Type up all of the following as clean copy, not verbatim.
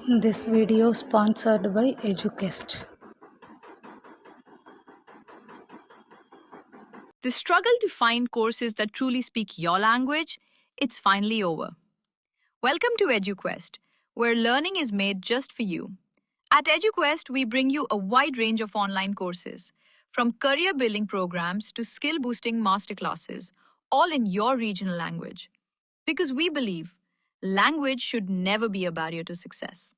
This video sponsored by EduQuest. The struggle to find courses that truly speak your language, it's finally over. Welcome to EduQuest, where learning is made just for you. At EduQuest, we bring you a wide range of online courses, from career building programs to skill boosting masterclasses, all in your regional language. Because we believe language should never be a barrier to success.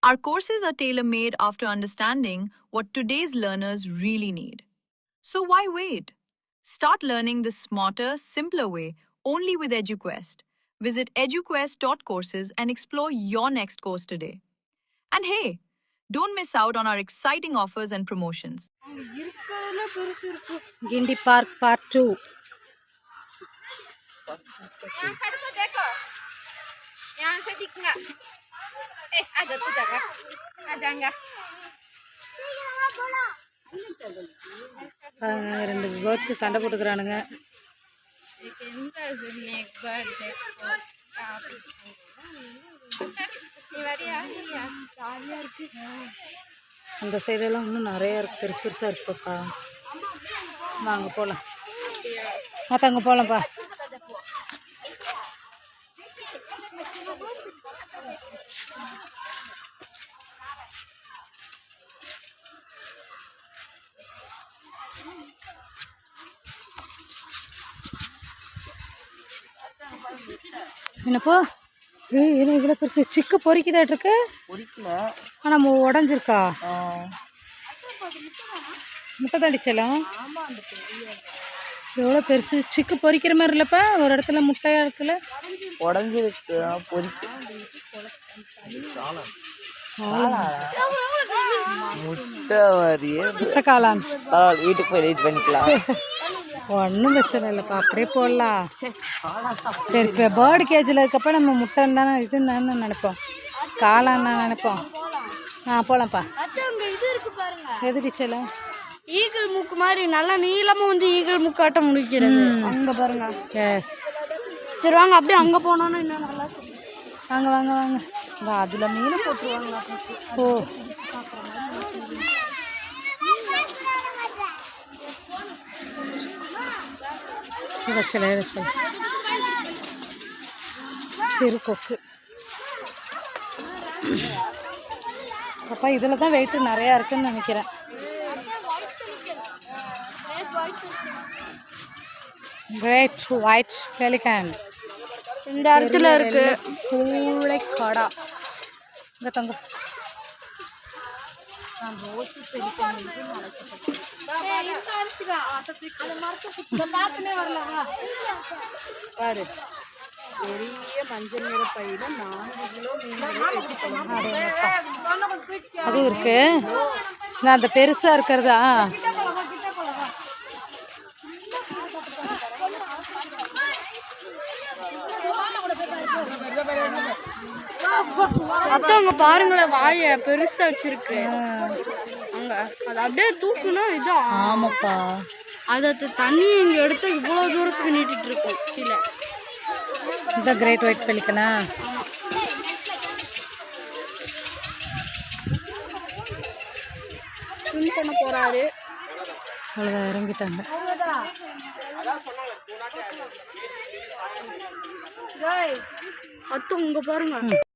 Our courses are tailor-made after understanding what today's learners really need. So why wait? Start learning the smarter, simpler way only with EduQuest. Visit eduquest.courses and explore your next course today. And hey, don't miss out on our exciting offers and promotions. Gindi Park Part 2. ரெண்டு birds சண்டை போட்டுக்கிறானுங்க. அந்த சைடெல்லாம் இன்னும் நிறையா இருக்குது, பெருசு பெருசாக இருக்குப்பா. வாங்க போகலாம். அங்கே போகலாம்ப்பா. என்னப்போ என்ன இவ்வளோ பெருசு சிக்கு பொறிக்குதாட்டிருக்கு. ஆனால் உடஞ்சிருக்கா? முட்டை தடிச்சலாம். எவ்வளோ பெருசு சிக்கு பொறிக்கிற மாதிரி இல்லைப்பா? ஒரு இடத்துல முட்டையா இருக்குல்ல, உடஞ்சிருக்கு. முட்டை காளான். வீட்டுக்கு போய் வெயிட் பண்ணிக்கலாம். ஒன்றும் பிரச்சனை இல்லைப்பா, அப்படியே போடலாம். சரி, இப்போ பேர்டு கேஜில் இருக்கப்போ நம்ம முட்டைன்னு தானே இதுன்னு நினைப்போம், காளான்னு நினைப்போம். போகலாம்ப்பா. எது டீச்சர்லாம் ஈகிள் மூக்கு மாதிரி நல்லா நீளமாக வந்து ஈகிள் மூக்காட்ட முடிக்கிறது அங்கே பாருங்க. எஸ், சரி வாங்க அப்படியே அங்கே போனோன்னா இன்னும் நல்லா. வாங்க வாங்க வாங்க. அதில் மீன் போட்டுருவாங்களா? ஓ, வச்சல வச்சல. சிறு கொக்கு. அப்பா இதில் தான் வெயிட்டு நிறையா இருக்குன்னு நினைக்கிறேன். கிரேட் ஒயிட் பெலிகான் இந்த இடத்துல இருக்கு. கூளைக்காடா இங்கே தங்க. பாரு, பெரிய மஞ்சள் நிற பையில 4 கிலோ மீன். அது இருக்கு. நான் அந்த பெருசா இருக்கிறதா? அங்க பாருங்களேன், வாய பெருசா வச்சிருக்கு. அங்க அது அப்படியே தூக்குனா இது. ஆமாப்பா, அதை தண்ணி இங்க எடுத்து இவ்வளவு தூரத்துக்கு நீட்டிட்டு இருக்கும் கீழே. இந்த கிரேட் ஒயிட் பெலிகனா? ஸ்விம் பண்ண போறாரு. அவ்வளோதான், இறங்கிட்டாங்க. அத்து இங்க பாருங்க.